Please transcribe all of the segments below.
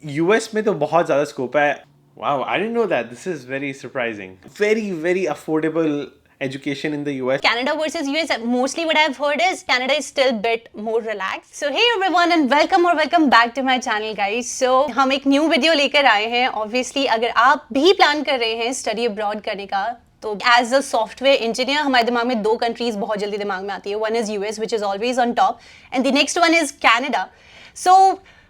US में तो बहुत ज़्यादा स्कोप है. Wow, I didn't know that. This is very surprising. Very, very affordable education in the US. Canada versus US, mostly what I've heard is Canada is still a bit more relaxed. So hey everyone and welcome back to my channel guys. So हम एक new video लेकर आए हैं. Obviously अगर आप भी plan कर रहे हैं स्टडी अब्रॉड करने का, तो एज अ सॉफ्टवेयर इंजीनियर हमारे दिमाग में दो कंट्रीज बहुत जल्दी दिमाग में आती है. One is US which is always on top and the next one is Canada. So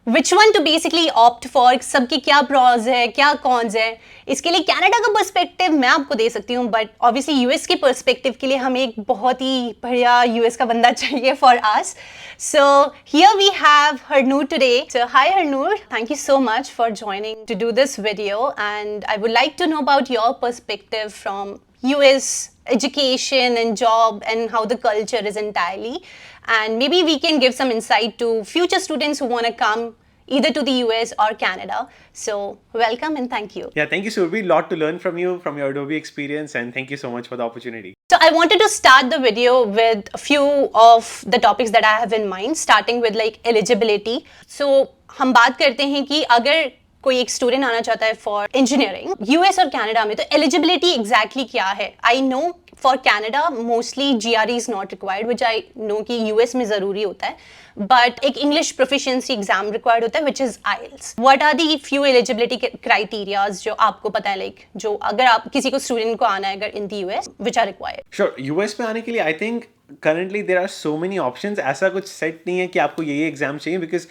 which one two basically opt for, सबकी क्या प्रॉज है क्या कॉन्स है. इसके लिए कनाडा का पर्सपेक्टिव मैं आपको दे सकती हूँ, बट ऑब्वियसली यूएस के पर्सपेक्टिव के लिए हमें एक बहुत ही बढ़िया यूएस का बंदा चाहिए for us. So here we have Harnoor today. So hi Harnoor, thank you so much for joining to do this video and I would like to know about your perspective from US education and job and how the culture is entirely, and maybe we can give some insight to future students who want to come either to the US or Canada. So welcome and thank you. Yeah, thank you, Surbi. A lot to learn from you, from your Adobe experience, and thank you so much for the opportunity. So I wanted to start the video with a few of the topics that I have in mind, starting with like eligibility. So हम बात करते हैं कि अगर कोई एक student आना चाहता है फॉर इंजीनियरिंग यूएस और कनाडा में, तो एलिजिबिलिटी एग्जैक्टली क्या है. I know for Canada mostly GRE is not required, which I know कि यूएस में ज़रूरी होता है, बट एक इंग्लिश प्रोफिशिएंसी एग्जाम रिक्वायर्ड होता है which is IELTS. What are the few eligibility criterias जो आपको पता है, लाइक जो अगर आप किसी को स्टूडेंट को आना है अगर in the US which are required. Sure, US में आने के लिए I think currently there are so many options. ऐसा कुछ सेट नहीं है कि आपको ये एग्जाम चाहिए, because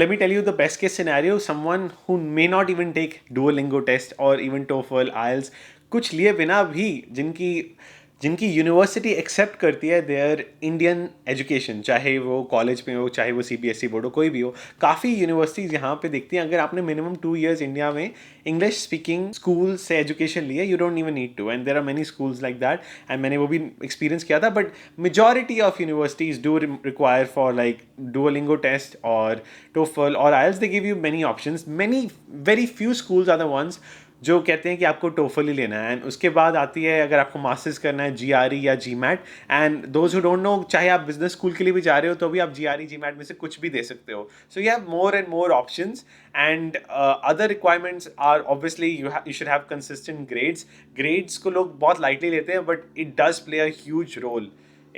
let me tell you the best case scenario, someone who may not even take Duolingo test or even TOEFL, IELTS, कुछ लिए बिना भी जिनकी यूनिवर्सिटी एक्सेप्ट करती है देयर इंडियन एजुकेशन, चाहे वो कॉलेज में हो चाहे वो सीबीएसई बोर्ड हो, कोई भी हो. काफ़ी यूनिवर्सिटीज़ यहाँ पे देखती हैं अगर आपने मिनिमम 2 years इंडिया में इंग्लिश स्पीकिंग स्कूल से एजुकेशन ली है, you don't even need to, and there are many schools like that, एंड मैंने वो भी एक्सपीरियंस किया था. But majority of universities do require for like Duolingo test or TOEFL or IELTS. They give you many options. Very few schools are the ones जो कहते हैं कि आपको TOEFL ही लेना है. एंड उसके बाद आती है अगर आपको मास्टर्स करना है GRE या GMAT. And those who don't know, चाहे आप बिजनेस स्कूल के लिए भी जा रहे हो तो भी आप GRE GMAT में से कुछ भी दे सकते हो. So you have more and more options, and other requirements are obviously you should have consistent grades को लोग बहुत लाइटली लेते हैं, but it does play a huge role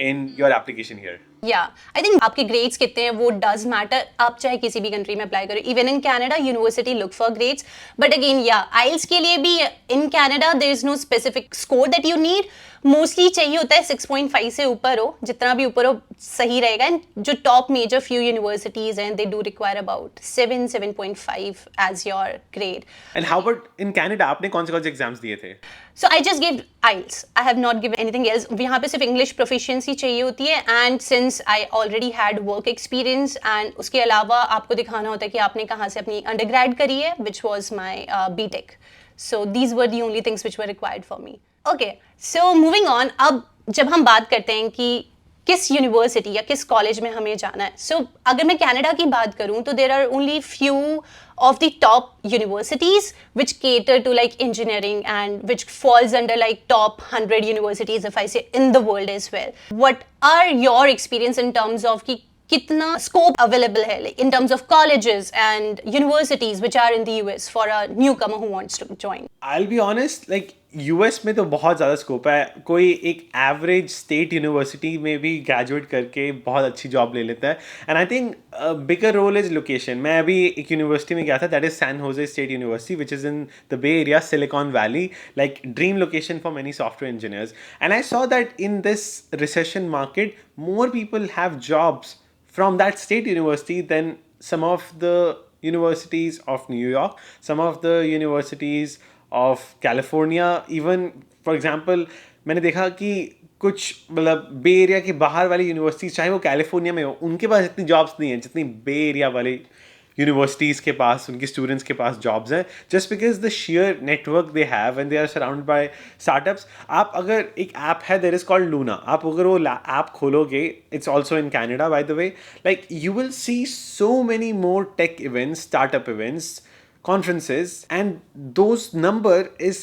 in your application here. I think आपके grades कितने हैं वो does matter. आप चाहे किसी भी कंट्री में अप्लाई करो, even in Canada university look for grades, but again IELTS के लिए भी in Canada there is no specific score that you need. Mostly चाहिए होता है 6.5 से ऊपर हो, जितना भी ऊपर हो सही रहेगा. एंड जो टॉप मेजर फ्यू यूनिवर्सिटीज हैं they do require about 7.5 as your grade. And how about in Canada, आपने कौन से एग्जाम्स दिए थे? So I just gave IELTS. I have not given anything else. यहाँ पे सिर्फ इंग्लिश प्रोफिशिएंसी चाहिए होती है, and since I already had work experience, and उसके अलावा आपको दिखाना होता है कि आपने कहाँ से अपनी अंडरग्रेड करी है, which was my BTech. So these were the only things which were required for me. Okay, so moving on. अब जब हम बात करते हैं कि किस यूनिवर्सिटी या किस कॉलेज में हमें जाना है, सो अगर मैं कनाडा की बात करूं तो there are only few of the top universities which cater to like engineering and which falls under like top 100 universities if I say in the world as well. What are your experience in terms of कि कितना scope available है like in terms of colleges and universities which are in the US for a newcomer who wants to join? I'll be honest, like US में तो बहुत ज़्यादा scope है. कोई एक एवरेज स्टेट यूनिवर्सिटी में भी ग्रेजुएट करके बहुत अच्छी जॉब ले लेता है. And I think bigger role is location. मैं अभी एक यूनिवर्सिटी में गया था, that is San Jose State University which is in the Bay Area, Silicon Valley, like dream location for many software engineers. And I saw that in this recession market more people have jobs from that state university than some of the universities of New York, some of the universities of California, even for example मैंने देखा कि कुछ मतलब बे area के बाहर वाली universities, चाहे वो कैलिफोर्निया में हो, उनके पास इतनी जॉब्स नहीं हैं जितनी बे एरिया वाले यूनिवर्सिटीज़ के पास, उनके स्टूडेंट्स के पास जॉब्स हैं, just because the sheer network they have and they are surround by startups. आप अगर एक ऐप है देयर इज कॉल्ड लूना, आप अगर वो ऐप खोलोगे, it's also in Canada by the way, like you will see so many more tech events, startup events, conferences, and those number is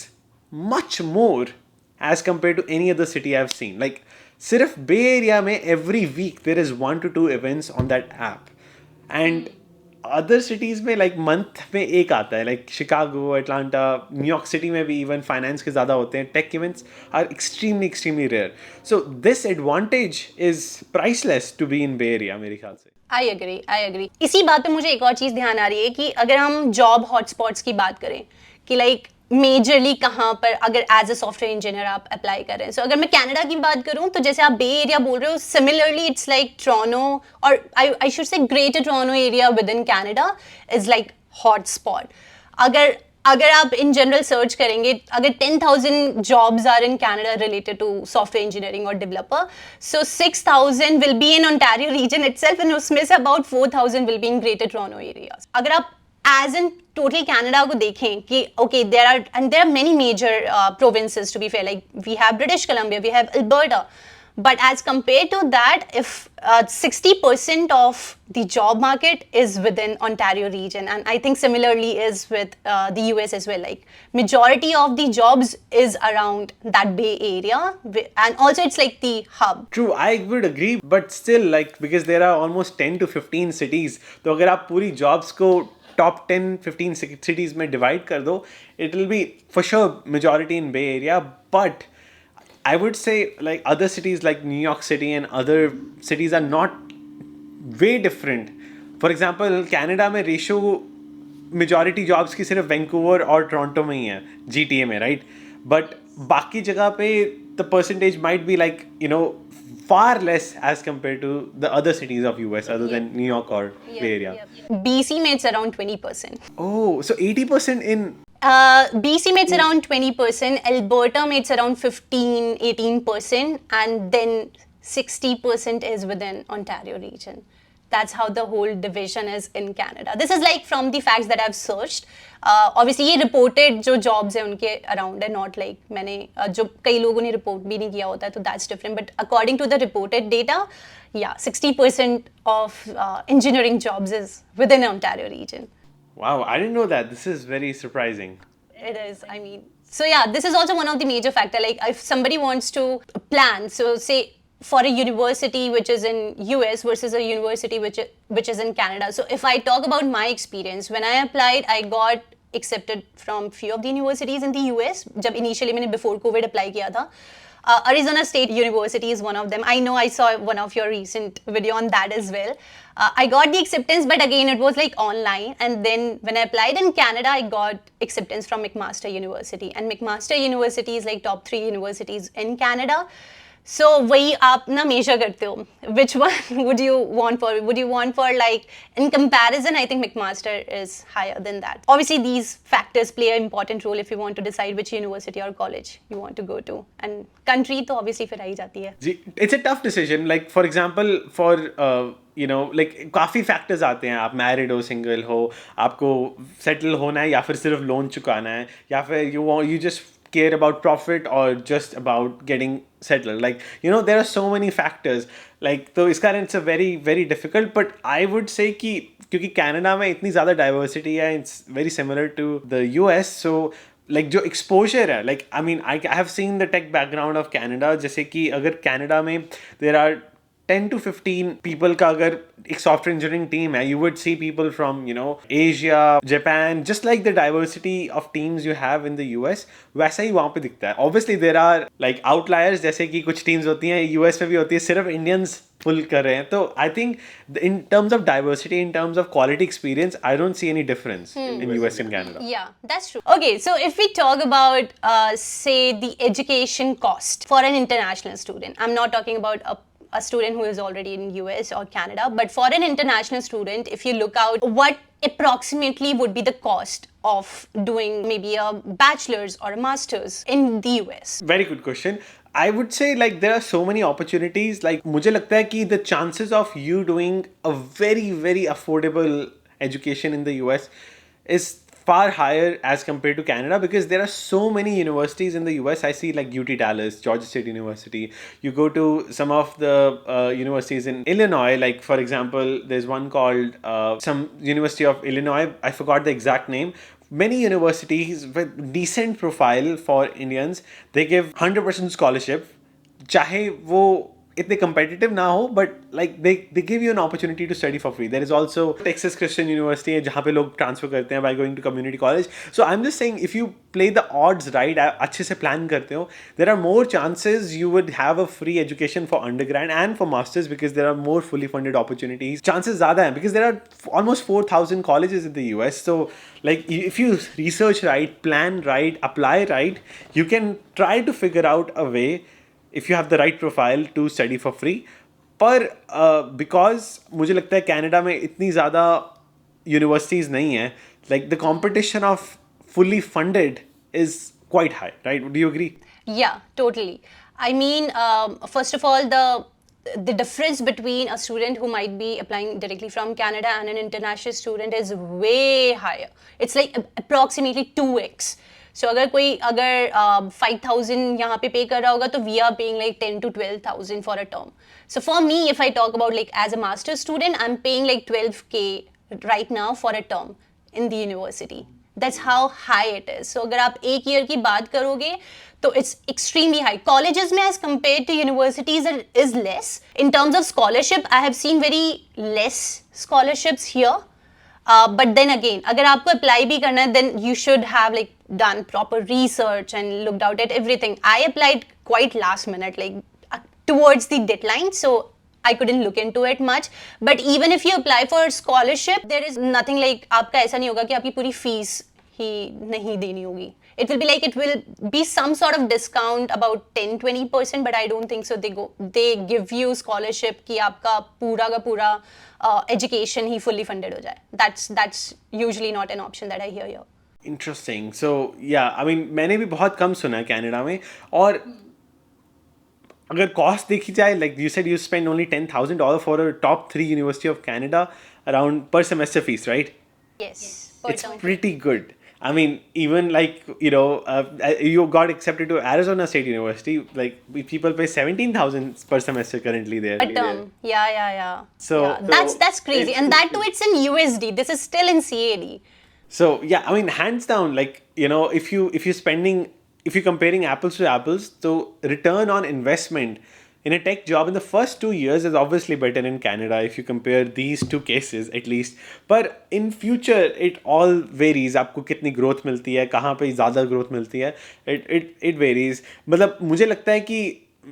much more as compared to any other city I've seen. Like सिर्फ बे area में every week there is 1 to 2 events on that app, and other cities में like month में एक आता है, like Chicago, Atlanta, New York city में भी even finance के ज़्यादा होते हैं. Tech events are extremely rare. So this advantage is priceless to be in Bay area मेरे ख्याल से. I agree. इसी बात पे मुझे एक और चीज ध्यान आ रही है कि अगर हम जॉब हॉटस्पॉट्स की बात करें कि लाइक मेजरली कहाँ पर अगर एज अ सॉफ्टवेयर इंजीनियर आप अप्लाई कर रहे हैं. सो अगर मैं कनाडा की बात करूँ तो जैसे आप बे एरिया बोल रहे हो, सिमिलरली इट्स लाइक टोरंटो, और I should say greater Toronto area within Canada is like hot spot. अगर आप इन जनरल सर्च करेंगे, अगर 10,000 jobs are in Canada related to software engineering और developer, so 6,000 will be in Ontario region itself, and उसमें से about 4,000 will be in greater Toronto areas. अगर आप as in total Canada को देखें कि okay there are many major provinces to be fair, like we have British Columbia, we have Alberta. But as compared to that, if 60% of the job market is within Ontario region, and I think similarly is with the US as well. Like majority of the jobs is around that Bay Area, and also it's like the hub. True, I would agree, but still, like, because there are almost 10 to 15 cities, तो अगर आप पूरी jobs को top 10-15 cities में divide कर दो, it will be for sure majority in Bay Area, but I would say like other cities like New York City and other cities are not way different. For example, Canada में ratio majority jobs की सिर्फ Vancouver और Toronto में ही है, GTA में, right? But बाकी जगह पे the percentage might be like, you know, far less as compared to the other cities of US other than New York or Bay Area. BC में it's around 20%. Oh, so 80% in BC में it's around 20%, Alberta में it's around 15-18%, and then 60% is within Ontario region. That's how the whole division is in Canada. This is like from the facts that I've searched. Obviously ये reported जो jobs हैं उनके around है, not like मैंने जो कई लोगों ने report भी नहीं किया होता है, तो that's different. But according to the reported data, yeah, 60% of engineering jobs is within Ontario region. Wow, I didn't know that. This is very surprising. It is, I mean, so yeah, this is also one of the major factor. Like if somebody wants to plan, so say for a university which is in US versus a university which is in Canada. So if I talk about my experience, when I applied, I got accepted from few of the universities in the US. जब initially मैंने before COVID apply किया था. Arizona State University is one of them. I know I saw one of your recent video on that as well. I got the acceptance, but again, it was like online. And then when I applied in Canada, I got acceptance from McMaster University. And McMaster University is like top 3 universities in Canada. So वही आप ना measure करते हो. Which one would you want for? Would you want for like, in comparison, I think McMaster is higher than that. Obviously, these factors play an important role if you want to decide which university or college you want to go to. And country तो obviously फिर आ ही जाती है. It's a tough decision. Like for example, for you know, like काफ़ी factors आते हैं. आप married हो, single हो, आपको settle होना है या फिर सिर्फ loan चुकाना है, या फिर you just care about profit or just about getting settled. Like, you know, there are so many factors. Like, तो इस कारण it's a very very difficult. But I would say कि क्योंकि कनाडा में इतनी ज़्यादा diversity है, it's very similar to the US. So like जो exposure है, like I mean I have seen the tech background of Canada. जैसे कि अगर कनाडा में there are 10 to 15 people का अगर एक software engineering team है, you would see people from, you know, Asia, Japan, just like the diversity of teams you have in the US, वैसा ही वहाँ पे दिखता है. Obviously there are like outliers, जैसे कि कुछ teams होती हैं US में भी होती है, सिर्फ Indians pull कर रहे हैं. तो I think in terms of diversity, in terms of quality experience, I don't see any difference in US and Canada. Yeah, that's true. Okay, so if we talk about say the education cost for an international student, I'm not talking about a student who is already in US or Canada, but for an international student, if you look out what approximately would be the cost of doing maybe a bachelor's or a master's in the US? Very good question. I would say like there are so many opportunities. Like मुझे लगता है कि the chances of you doing a very very affordable education in the US is far higher as compared to Canada, because there are so many universities in the US. I see like UT Dallas, Georgia State University. You go to some of the universities in Illinois, like for example, there's one called some University of Illinois. I forgot the exact name. Many universities with decent profile for Indians, they give 100% scholarship. चाहे वो इतने competitive ना हो, but like they give you an opportunity to study for free. There is also Texas Christian University है जहाँ पे लोग transfer करते हैं by going to community college. So I'm just saying if you play the odds right, अच्छे से plan करते हो, there are more chances you would have a free education for undergrad and for masters because there are more fully funded opportunities. Chances ज़्यादा हैं because there are almost 4,000 colleges in the US. So like if you research right, plan right, apply right, you can try to figure out a way if you have the right profile to study for free. पर because मुझे लगता है Canada में इतनी ज़्यादा universities नहीं है, like the competition of fully funded is quite high, right? Do you agree? Yeah, totally. I mean, first of all, the difference between a student who might be applying directly from Canada and an international student is way higher. It's like approximately 2x. So अगर 5,000 यहाँ पे pay कर रहा होगा तो we are paying like 10 to 12,000 for a term. So for me, if I talk about like as a master's student, I'm paying like 12K right now for a term in the university. That's how high it is. So अगर आप एक year की बात करोगे तो it's extremely high. Colleges में as compared to universities is less. In terms of scholarship, I have seen very less scholarships here. But then again, अगर आपको apply भी करना है, then you should have like done proper research and looked out at everything. I applied quite last minute, like towards the deadline, so I couldn't look into it much. But even if you apply for scholarship, there is nothing like आपका ऐसा नहीं होगा कि आपकी पूरी fees ही नहीं देनी होगी. It will be like it will be some sort of discount about 10-20%, but I don't think so. They give you scholarship कि आपका पूरा का पूरा education ही fully funded हो जाए. That's usually not an option that I hear here. Interesting. So yeah, I mean मैंने भी बहुत कम सुना है कनाडा में. और अगर cost देखी जाए, like you said, you spend only $10,000 for a top 3 University of Canada around per semester fees, right? Yes. Per It's term. pretty good. I mean, even like, you know, you got accepted to Arizona State University, like people pay 17,000 per semester currently there. Per term. Yeah. So- Yeah. That's crazy. it's- And that too, it's in USD. This is still in CAD. So yeah, I mean, hands down, like, you know, if you're comparing apples to apples, so return on investment in a tech job in the first 2 years is obviously better in Canada if you compare these two cases at least. But in future, it all varies. आपको कितनी growth मिलती है, कहाँ पे ज़्यादा growth मिलती है, it varies. मतलब मुझे लगता है कि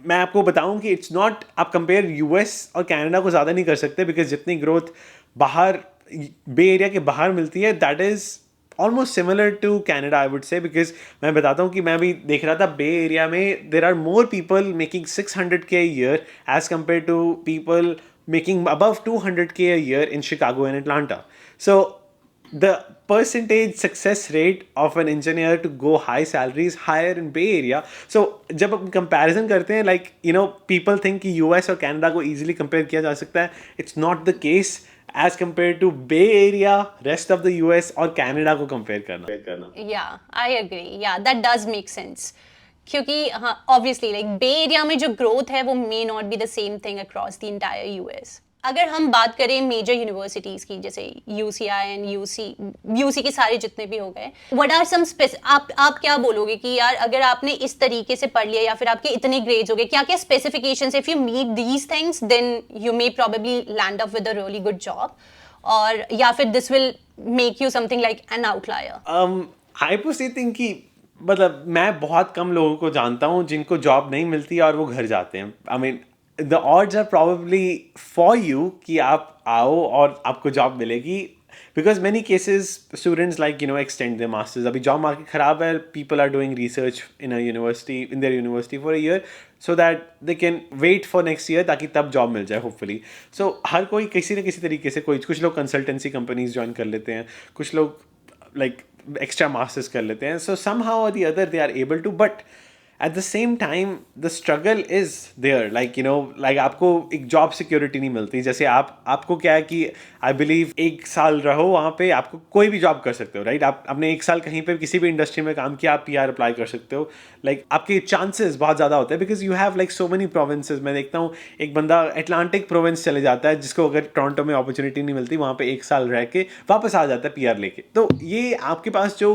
मैं आपको बताऊं कि it's not, आप compare US और Canada को ज़्यादा नहीं कर सकते because जितनी growth बाहर बे एरिया के बाहर मिलती है, that is almost similar to Canada, I would say, because मैं बताता हूँ कि मैं भी देख रहा था बे एरिया में there are more people making 600K a year as compared to people making above 200K a year in Chicago and Atlanta. So the percentage success rate of an engineer to go high salary is higher in Bay Area. So जब हम comparison करते हैं, like, you know, people think कि US और Canada को easily compare किया जा सकता है. It's not the case as compared to Bay Area, rest of the US और Canada को compare करना. Yeah, I agree. Yeah, that does make sense. क्योंकि हाँ, obviously, like Bay Area में जो growth है वो may not be the same thing across the entire US. अगर हम बात करें मेजर यूनिवर्सिटीज़ की, जैसे UCI एंड UC के सारे जितने भी हो गए, व्हाट आर सम आप क्या बोलोगे कि यार अगर आपने इस तरीके से पढ़ लिया या फिर आपके इतने ग्रेड्स हो गए, क्या क्या specifications, if you meet these things then you may probably land up with a really good job, और या फिर this will make you something like an outlier? I personally think कि मतलब मैं बहुत कम लोगों को जानता हूँ जिनको जॉब नहीं मिलती और वो घर जाते हैं. I mean, the odds are probably for you कि आप आओ और आपको जॉब मिलेगी, because many cases students like, you know, extend their masters. अभी job market खराब है, people are doing research in their university for a year so that they can wait for next year ताकि तब job मिल जाए hopefully. So हर कोई किसी न किसी तरीके से, कुछ लोग consultancy companies ज्वाइन कर लेते हैं, कुछ लोग like extra masters कर लेते हैं, so somehow or the other they are able to, but at the same time the struggle is there, like, you know, like आपको एक जॉब सिक्योरिटी नहीं मिलती. जैसे आपको क्या है कि आई बिलीव 1 साल रहो वहाँ पे, आपको कोई भी जॉब कर सकते हो, राइट? आपने 1 साल कहीं पे किसी भी इंडस्ट्री में काम किया, आप PR अप्लाई कर सकते हो. लाइक आपके चांसेस बहुत ज़्यादा होते हैं because you have like so many provinces. मैं देखता हूँ एक बंदा अटलांटिक प्रोविंस चले जाता है, जिसको अगर टोरंटो में अपॉर्चुनिटी नहीं मिलती, वहाँ पे 1 साल रह के वापस आ जाता है PR लेके. तो ये आपके पास जो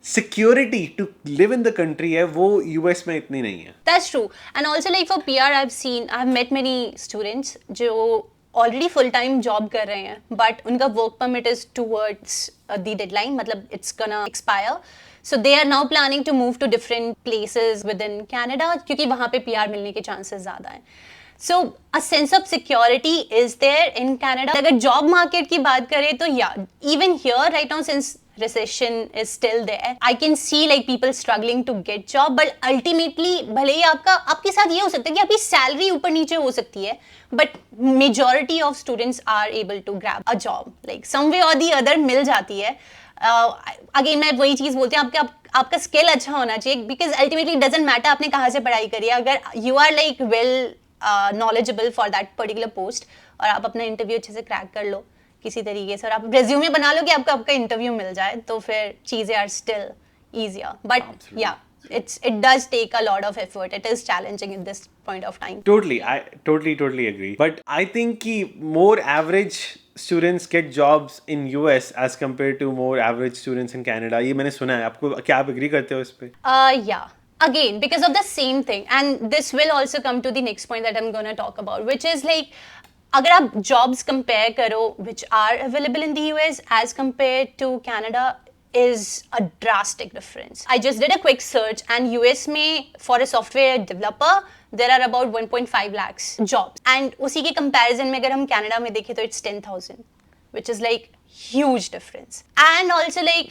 security to live in the country है वो यूएस में इतनी नहीं है. That's true. And also like for PR, I've met many students जो already full time job कर रहे हैं, but उनका work permit is towards the deadline, मतलब it's gonna expire. So they are now planning to move to different places within Canada क्योंकि वहाँ पे PR मिलने के chances ज़्यादा हैं. So a sense of security is there in Canada. अगर job market की बात करें तो yeah, even here right now since recession is still there, I can see like people struggling to get job, but ultimately भले ही आपके साथ ये हो सकता है कि आपकी salary ऊपर नीचे हो सकती है, but majority of students are able to grab a job, like some way or the other मिल जाती है. Again मैं वही चीज़ बोलती हूँ, आपका स्किल अच्छा होना चाहिए, because ultimately it doesn't matter आपने कहाँ से पढ़ाई करी है, अगर you are like well knowledgeable for that particular post और आप अपना इंटरव्यू अच्छे से क्रैक कर लो किसी तरीके से और आप रेज्यूमे बना लो कि आपका इंटरव्यू मिल जाए, तो फिर चीज़ें are still easier. But yeah, it does take a lot of effort. It is challenging at this point of time. Totally, I totally agree. But I think कि more average students get jobs in US as compared to more average students in Canada. ये मैंने सुना है. आपको क्या आप agree करते हो इस पे? Yeah. Again, because of the same thing, and this will also come to the next point that I'm going to talk about, which is like अगर आप jobs compare करो which are available in the US as compared to Canada is a drastic difference. I just did a quick search and US में for a software developer there are about 1.5 lakhs jobs, and उसी के comparison में अगर हम Canada में देखें तो it's 10,000, which is like huge difference. And also like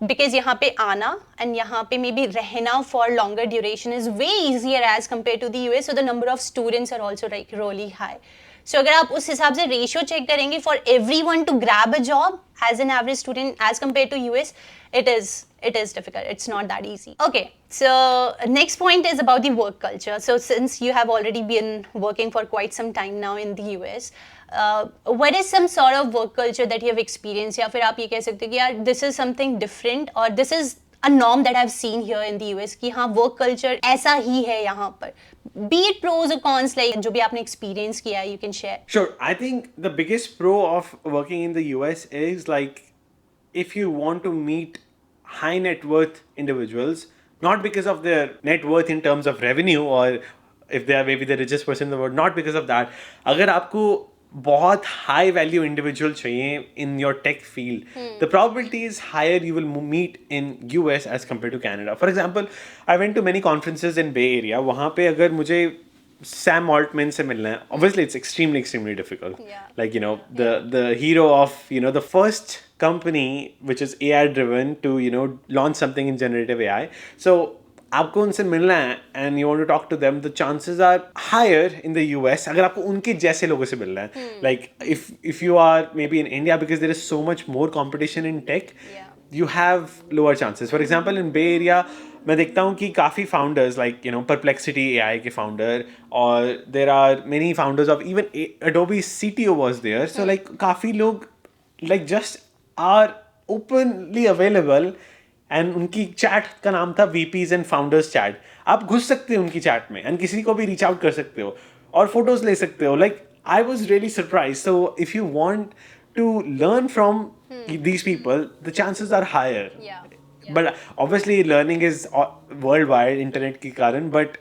because यहाँ पे आना and यहाँ पे maybe रहना for longer duration is way easier as compared to the US, so the number of students are also like really high. So अगर आप उस हिसाब से रेशियो चेक करेंगे for everyone to grab a job as an average student as compared to US, it is difficult. It's not that easy. Okay, so next point is about the work culture. So since you have already been working for quite some time now in the US, what is some sort of work culture that you have experienced? या फिर आप ये कह सकते हो कि यार this is something different or this is a norm that I've seen here in the US कि हाँ work culture ऐसा ही है यहाँ पर. Be it pros or cons, like जो भी आपने experience किया है, you can share. Sure. I think the biggest pro of working in the US is like if you want to meet high net worth individuals, not because of their net worth in terms of revenue or if they are maybe the richest person in the world, not because of that. अगर आपको बहुत high value individual चाहिए in your tech field, the probability is higher you will meet in US as compared to Canada. For example, I went to many conferences in Bay Area. वहाँ पे अगर मुझे Sam Altman से मिलना है, obviously it's extremely difficult. Yeah. Like, you know, the hero of, you know, the first company which is AI driven to, you know, launch something in generative AI. So आपको उनसे मिलना है and you want to talk to them, the chances are higher in the US अगर आपको उनके जैसे लोगों से मिलना है. Like if you are maybe in India, because there is so much more competition in tech, you have lower chances. For example, in Bay Area मैं देखता हूँ कि काफ़ी founders like, you know, Perplexity AI के founder, और there are many founders of even Adobe CTO was there. So like काफ़ी लोग like just are openly available and उनकी चैट का नाम था VPs and Founders चैट. आप घुस सकते हो उनकी चैट में and किसी को भी रीच आउट कर सकते हो और फोटोज ले सकते हो. Like I was really surprised. So if you want to learn from these people, the chances are higher. Yeah. But obviously learning is worldwide internet के कारण, but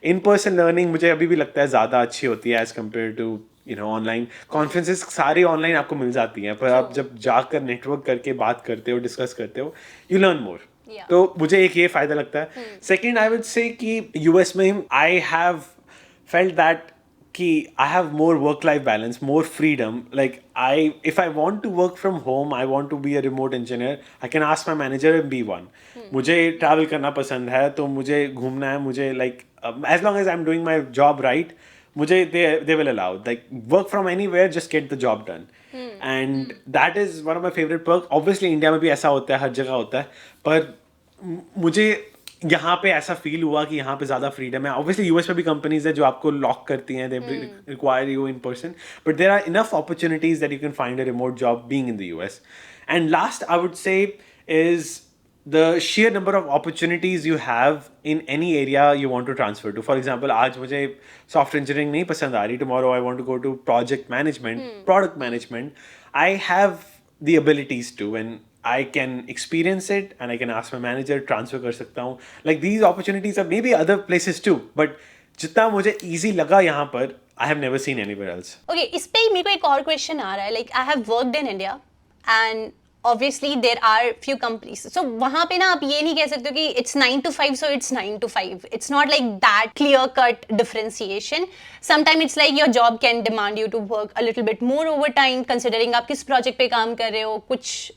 in-person learning मुझे अभी भी लगता है ज़्यादा अच्छी होती है as compared to, you know, online conferences. सारी online आपको मिल जाती हैं, पर आप जब जाकर network करके बात करते हो, discuss करते हो, you learn more. Yeah. तो मुझे एक ये फ़ायदा लगता है. Second, I would say कि US में I have felt that कि I have more work-life balance, more freedom. Like if I want to work from home, I want to be a remote engineer, I can ask my manager and be one. मुझे travel करना पसंद है, तो मुझे घूमना है, मुझे like as long as I'm doing my job right, मुझे they will allow. Like work from anywhere, just get the job done. And that is one of my favorite perks. Obviously India में भी ऐसा होता है, हर जगह होता है, पर मुझे यहाँ पे ऐसा फील हुआ कि यहाँ पे ज़्यादा फ्रीडम है. ऑब्वियसली यूएस में भी कंपनीज है जो आपको लॉक करती हैं, they require you in person, but there are enough opportunities that you can find a remote job being in the US. And last I would say is the sheer number of opportunities you have in any area you want to transfer to. For example, आज मुझे software engineering नहीं पसंद आ रही, tomorrow I want to go to project management, product management. I have the abilities to, and I can experience it and I can ask my manager, transfer कर सकता हूँ. Like these opportunities are maybe other places too, but जितना मुझे easy लगा यहाँ पर, I have never seen anywhere else. Okay, इस पे ही मेरे को एक और क्वेश्चन आ रहा है. Like I have worked in India and obviously there are few companies. So वहाँ पे ना आप ये नहीं कह सकते कि it's 9 to 5, so it's 9 to 5. It's not like that clear-cut differentiation. Sometimes it's like your job can demand you to work a little bit more overtime, considering आप किस project पे काम कर रहे हो, कुछ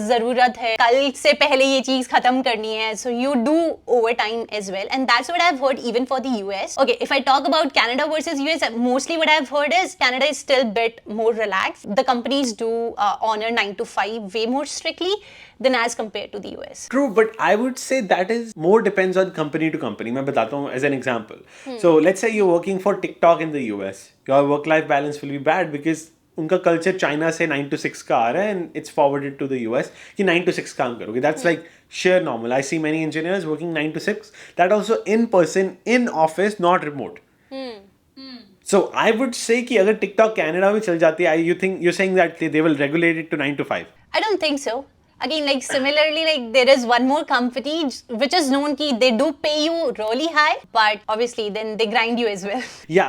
ज़रूरत है, कल से पहले ये चीज़ खत्म करनी है. So you do overtime as well, and that's what I've heard even for the US. Okay, if I talk about Canada versus US, mostly what I've heard is Canada is still a bit more relaxed. The companies do honor 9 to 5 way more strictly than as compared to the US. True, but I would say that is more depends on company to company. मैं बताता हूँ as an example. So let's say you're working for TikTok in the US. Your work-life balance will be bad because उनका culture China से 9 to 6 का आ रहा है and it's forwarded to the US कि 9 to 6 काम करोगे. That's like sheer normal. I see many engineers working 9 to 6. That also in person, in office, not remote. So I would say कि अगर TikTok Canada में चल जाती है, you think you're saying that they will regulate it to 9 to 5. I don't think so. Again, like similarly, like there is one more company which is known ki they do pay you really high, but obviously then they grind you as well.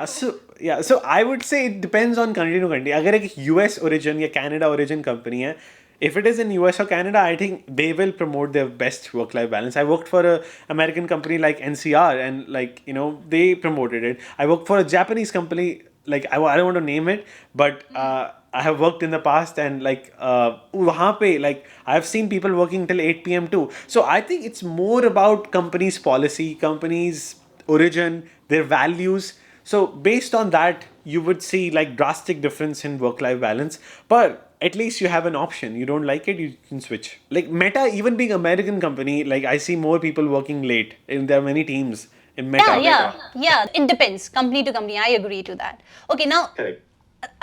So I would say it depends on country to country. अगर एक US origin या Canada origin company है, if it is in US or Canada, I think they will promote their best work-life balance. I worked for a American company like NCR and like, you know, they promoted it. I worked for a Japanese company, like I don't want to name it, but I have worked in the past and like वहाँ पे like I have seen people working till 8 p.m. too. So I think it's more about companies' policy, companies' origin, their values. So based on that, you would see like drastic difference in work-life balance. But at least you have an option. You don't like it, you can switch. Like Meta, even being American company, like I see more people working late, and there are many teams in Meta. Yeah. It depends, company to company. I agree to that. Okay, now. Correct.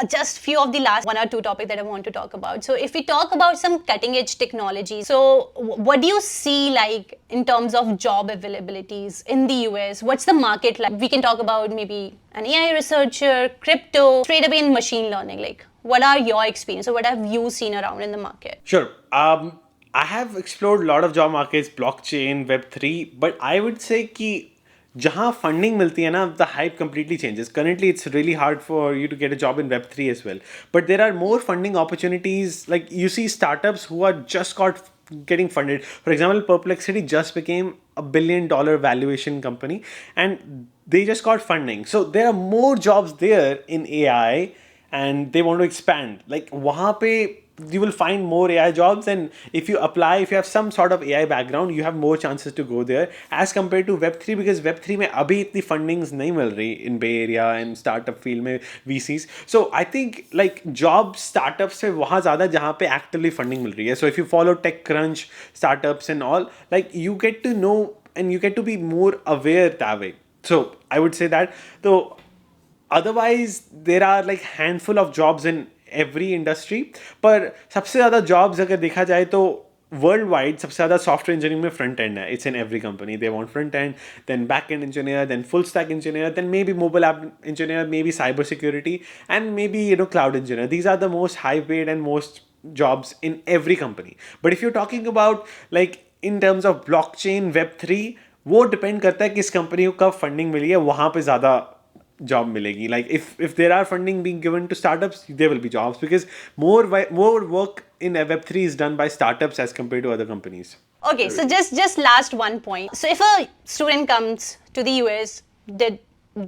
Just few of the last 1 or 2 topics that I want to talk about. So if we talk about some cutting edge technology, so what do you see like in terms of job availabilities in the US? What's the market like? We can talk about maybe an AI researcher, crypto, straight away in machine learning. Like what are your experience or what have you seen around in the market? Sure. I have explored a lot of job markets, blockchain, Web3, but I would say कि जहाँ funding मिलती है ना, the hype completely changes. Currently, it's really hard for you to get a job in Web3 as well. But there are more funding opportunities. Like you see startups who are just getting funded. For example, Perplexity just became a $1 billion valuation company and they just got funding. So there are more jobs there in AI and they want to expand. Like वहाँ पे you will find more AI jobs, and if you apply, if you have some sort of AI background, you have more chances to go there as compared to Web3, because Web3 में अभी इतनी fundings नहीं मिल रही in Bay Area and startup field में VCs. So I think like job startups से वहाँ ज़्यादा जहाँ पे actively funding मिल रही है. So if you follow TechCrunch, startups and all, like you get to know and you get to be more aware that way. So I would say that. So otherwise there are like handful of jobs in every industry, पर सबसे ज़्यादा jobs अगर देखा जाए तो worldwide सबसे ज़्यादा software engineering में front end है. It's in every company. They want front end, then back end engineer, then full stack engineer, then maybe mobile app engineer, maybe cyber security, and maybe cloud engineer. These are the most high paid and most jobs in every company. But if you're talking about like in terms of blockchain, Web3, वो depend करता है किस company को कब funding मिली है, वहाँ पे ज़्यादा job milegi. Like if there are funding being given to startups, there will be jobs, because more work in Web3 is done by startups as compared to other companies. Okay, so just last one point. So if a student comes to the US, did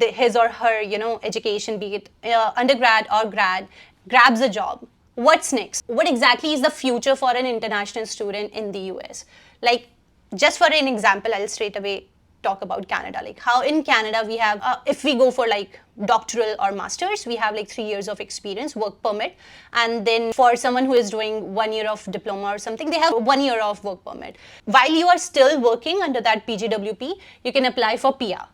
his or her education, be it undergrad or grad, grabs a job, what's next? What exactly is the future for an international student in the US? Like just for an example, I'll straight away talk about Canada. Like how in Canada we have, if we go for like doctoral or masters, we have like 3 years of experience, work permit, and then for someone who is doing 1 year of diploma or something, they have 1 year of work permit. While you are still working under that PGWP, you can apply for PR.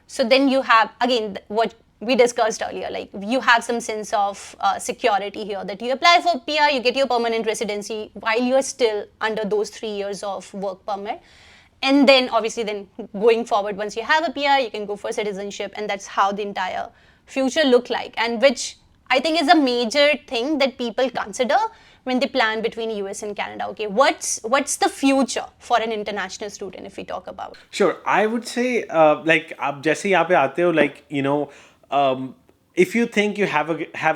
So then you have, again, what we discussed earlier, like you have some sense of security here, that you apply for PR, you get your permanent residency while you are still under those 3 years of work permit. And then obviously then going forward, once you have a PR, you can go for citizenship, and that's how the entire future look like, and which I think is a major thing that people consider when they plan between US and Canada? Okay, what's the future for an international student if we talk about? Sure, I would say like आप जैसे यहाँ पे आते हो like um, if you think you have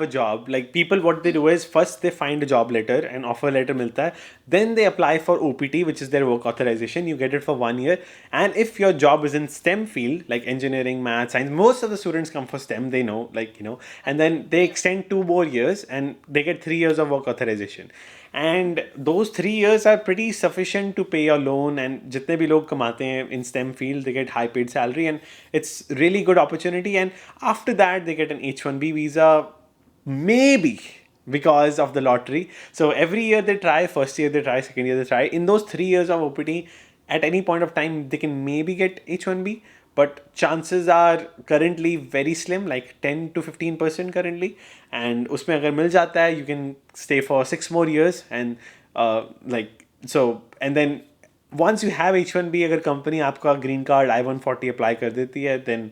a job, like people what they do is first they find a job letter and offer letter मिलता है, then they apply for OPT, which is their work authorization. You get it for 1 year, and if your job is in STEM field like engineering, math, science, most of the students come for STEM, they know, like and then they extend 2 more years and they get 3 years of work authorization. And those 3 years are pretty sufficient to pay your loan, and जितने भी लोग कमाते हैं in STEM field, they get high paid salary, and it's really good opportunity. And after that they get an H1B visa, maybe because of the lottery. So every year they try, first year they try, second year they try. In those 3 years of OPT, at any point of time they can maybe get H1B, but chances are currently very slim, like 10 to 15% currently. And उसमें अगर मिल जाता है, you can stay for 6 more years, and like so, and then once you have H1B, अगर company आपका green card I-140 apply कर देती है, then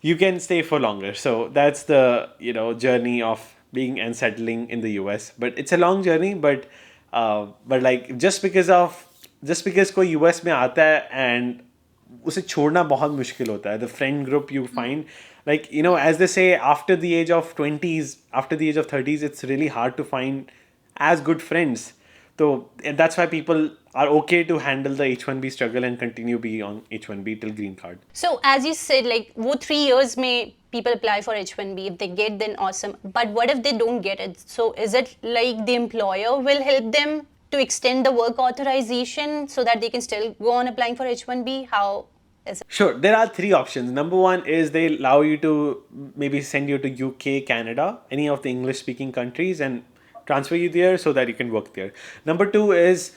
you can stay for longer. So that's the journey of being and settling in the US. But it's a long journey, but like just because कोई US में आता है and उसे छोड़ना बहुत मुश्किल होता है. The friend group you find, like as they say, after the age of 20s, after the age of 30s, it's really hard to find as good friends. So that's why people are okay to handle the H1B struggle and continue be on H1B till green card. So as you said, like वो 3 years में people apply for H1B. If they get, then awesome. But what if they don't get it? So is it like the employer will help them to extend the work authorization so that they can still go on applying for H1B? How is it? Sure, there are 3 options. Number one is they allow you to maybe send you to UK, Canada, any of the English speaking countries, and transfer you there so that you can work there. Number two is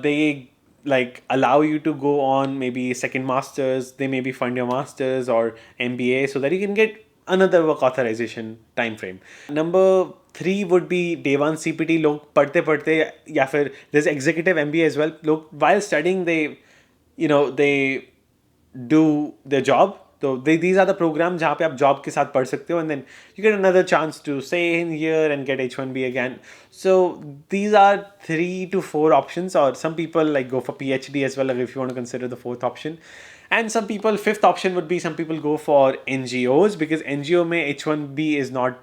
they like allow you to go on maybe second masters. They maybe fund your masters or MBA so that you can get another work authorization time frame. Number 3 would be day one CPT. लोग पढ़ते पढ़ते या फिर there's executive MBA as well. लोग while studying they do their job. So these are the programs जहाँ पे आप job के साथ पढ़ सकते हो, and then you get another chance to stay in here and get H1B again. So these are 3 to 4 options, or some people like go for PhD as well, like if you want to consider the 4th option. And some people, 5th option would be some people go for NGOs, because NGO में H1B is not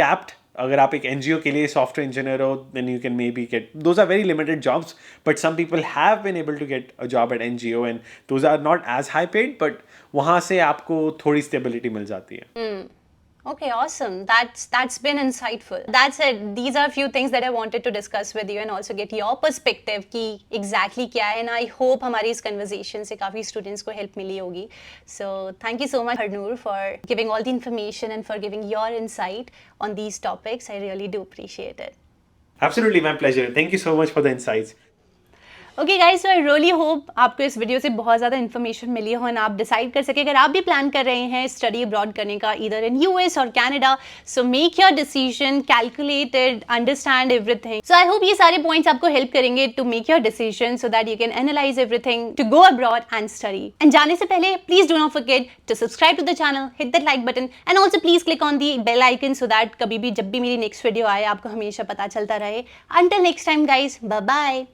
capped. अगर आप एक NGO के लिए software engineer हो, then you can maybe get, those are very limited jobs, but some people have been able to get a job at NGO, and those are not as high paid, but वहाँ से आपको थोड़ी stability मिल जाती है. Okay, awesome. That's been insightful. That's it. These are a few things that I wanted to discuss with you and also get your perspective कि exactly क्या है. And I hope हमारी इस conversation से काफी students को help मिली होगी. So thank you so much, Harnoor, for giving all the information and for giving your insight on these topics. I really do appreciate it. Absolutely, my pleasure. Thank you so much for the insights. Okay guys, so I really hope आपको इस video से बहुत ज़्यादा information मिली हो और आप decide कर सके अगर आप भी प्लान कर रहे हैं स्टडी अब्रॉड करने का ईदर इन यूएस और Canada. So make your decision calculated, understand everything. So I hope ये सारे पॉइंट्स आपको हेल्प करेंगे to make your decision so that you can analyse everything to go abroad and study. And जाने से पहले please do not forget to subscribe to the channel, hit that like button and also please click on the bell icon so that कभी भी जब भी मेरी next video आए आपको हमेशा पता चलता रहे. Until next time guys, bye bye.